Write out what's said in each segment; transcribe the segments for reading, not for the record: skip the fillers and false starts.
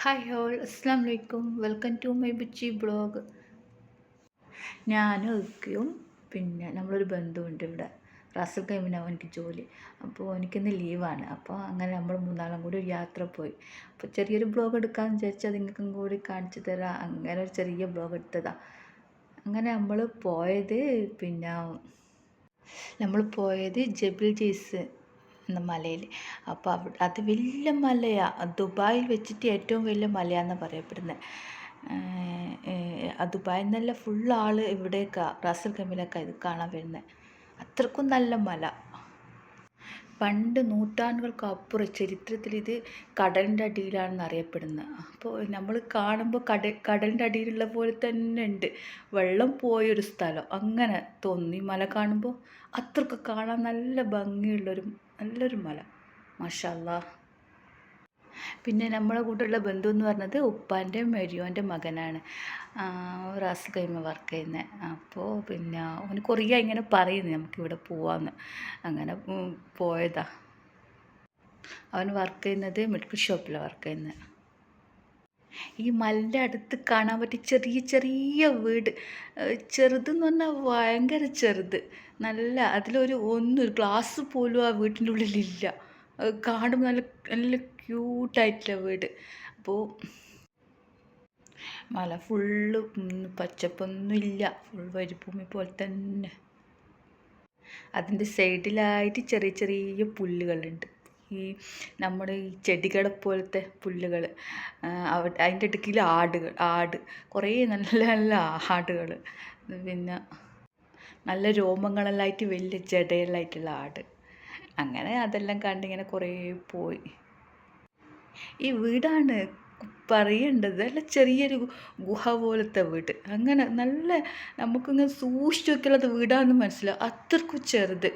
Hi all, അസ്സാം വലൈക്കും. Welcome to my ബിച്ചി ബ്ലോഗ്. ഞാനും ഇക്കയും പിന്നെ നമ്മളൊരു ബന്ധുവുണ്ട് ഇവിടെ. റാസൽ കൈമിനാവും എനിക്ക് ജോലി. അപ്പോൾ എനിക്കിന്ന് ലീവാണ്. അപ്പോൾ അങ്ങനെ നമ്മൾ മൂന്നാളും കൂടി ഒരു യാത്ര പോയി. അപ്പോൾ ചെറിയൊരു ബ്ലോഗ് എടുക്കാമെന്ന് വിചാരിച്ചാൽ നിങ്ങൾക്കും കൂടി കാണിച്ചു തരാം. അങ്ങനെ ഒരു ചെറിയ ബ്ലോഗ് എടുത്തതാണ്. അങ്ങനെ പിന്നെ നമ്മൾ പോയത് ജബിൽ ജെയ്സ് എന്ന മലയിൽ. അപ്പോൾ അത് വലിയ മലയാണ്. ദുബായിൽ വെച്ചിട്ട് ഏറ്റവും വലിയ മലയാണെന്ന് പറയപ്പെടുന്നത്. ദുബായിൽ നിന്നല്ല, ഫുൾ ആൾ ഇവിടേക്കാണ്, റാസൽ ഖൈമയിലേക്കാണ് ഇത് കാണാൻ വരുന്നത്. അത്രക്കും നല്ല മല. പണ്ട് നൂറ്റാണ്ടുകൾക്ക് അപ്പുറം ചരിത്രത്തിൽ ഇത് കടലിൻ്റെ അടിയിലാണെന്ന് അറിയപ്പെടുന്നത്. അപ്പോൾ നമ്മൾ കാണുമ്പോൾ കടലിൻ്റെ അടിയിലുള്ള പോലെ തന്നെ ഉണ്ട്. വെള്ളം പോയൊരു സ്ഥലം അങ്ങനെ തോന്നി മല കാണുമ്പോൾ. അത്രയ്ക്ക് കാണാൻ നല്ല ഭംഗിയുള്ളൊരു നല്ലൊരു മല. മാഷാ അല്ലാഹ്. പിന്നെ നമ്മളെ കൂടെയുള്ള ബന്ധു എന്ന് പറഞ്ഞത് ഉപ്പാൻ്റെ മെരിയോൻ്റെ മകനാണ്. റാസൽ ഖൈമ വർക്ക് ചെയ്യുന്നത്. അപ്പോൾ പിന്നെ അവന് കുറേ ഇങ്ങനെ പറയുന്നു നമുക്കിവിടെ പോവാമെന്ന്. അങ്ങനെ പോയതാ. അവൻ വർക്ക് ചെയ്യുന്നത് മെഡിക്കൽ ഷോപ്പിലാണ് വർക്ക് ചെയ്യുന്നത്. ഈ മലൻ്റെ അടുത്ത് കാണാൻ പറ്റിയ ചെറിയ ചെറിയ വീട്, ചെറുതെന്ന് പറഞ്ഞാൽ ഭയങ്കര ചെറുത്. നല്ല അതിലൊരു ഗ്ലാസ് പോലും ആ വീട്ടിൻ്റെ ഉള്ളിലില്ല. കാണുമ്പോൾ നല്ല നല്ല ക്യൂട്ടായിട്ടുള്ള വീട്. അപ്പോൾ മല ഫുള്ള് പച്ചപ്പൊന്നുമില്ല, ഫുൾ വരിഭൂമി പോലെ തന്നെ. അതിൻ്റെ സൈഡിലായിട്ട് ചെറിയ ചെറിയ പുല്ലുകളുണ്ട്. ഈ നമ്മുടെ ഈ ചെടികളെ പോലത്തെ പുല്ലുകൾ. അതിൻ്റെ ഇടയ്ക്കിൽ ആട് കുറേ നല്ല നല്ല ആടുകൾ. പിന്നെ നല്ല രോമങ്ങളെല്ലാം ആയിട്ട് വലിയ ജടയെല്ലായിട്ടുള്ള ആട്. അങ്ങനെ അതെല്ലാം കണ്ടിങ്ങനെ കുറേ പോയി. ഈ വീടാണ് പറയേണ്ടത്. നല്ല ചെറിയൊരു ഗുഹ പോലത്തെ വീട്. അങ്ങനെ നല്ല നമുക്കിങ്ങനെ സൂക്ഷിച്ച് നോക്കിയുള്ളത് വീടാണെന്ന് മനസ്സിലാവും. അത്രക്കും ചെറുത്.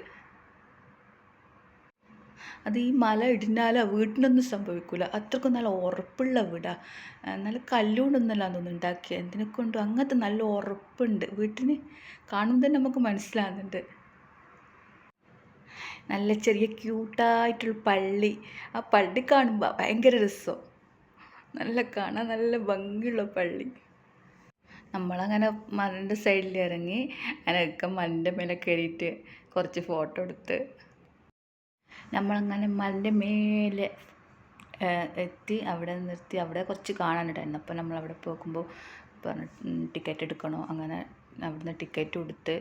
അത് ഈ മല ഇടിഞ്ഞാൽ വീട്ടിനൊന്നും സംഭവിക്കില്ല. അത്രക്കും നല്ല ഉറപ്പുള്ള വീടാണ്. നല്ല കല്ലുകൊണ്ടൊന്നുമല്ല തോന്നുന്നു ഉണ്ടാക്കിയത്. എന്തിനെക്കൊണ്ടും അങ്ങനത്തെ നല്ല ഉറപ്പുണ്ട് വീട്ടിന്. കാണുമ്പോൾ തന്നെ നമുക്ക് മനസ്സിലാകുന്നുണ്ട്. നല്ല ചെറിയ ക്യൂട്ടായിട്ടുള്ള പള്ളി. ആ പള്ളി കാണുമ്പോൾ ഭയങ്കര രസം. നല്ല കാണാൻ നല്ല ഭംഗിയുള്ള പള്ളി. നമ്മളങ്ങനെ മലൻ്റെ സൈഡിൽ ഇറങ്ങി അങ്ങനെയൊക്കെ മലൻ്റെ മേലെ കയറിയിട്ട് കുറച്ച് ഫോട്ടോ എടുത്ത് നമ്മളങ്ങനെ മലൻ്റെ മേലെ എത്തി. അവിടെ നിർത്തി. അവിടെ കുറച്ച് കാണാനുണ്ടായിരുന്നു. അപ്പോൾ നമ്മളവിടെ പോകുമ്പോൾ പറഞ്ഞു ടിക്കറ്റ് എടുക്കണോ. അങ്ങനെ അവിടുന്ന് ടിക്കറ്റ് കൊടുത്ത്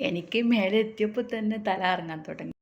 എനിക്ക് മേലെ എത്തിയപ്പോൾ തന്നെ തല കറങ്ങാൻ തുടങ്ങി.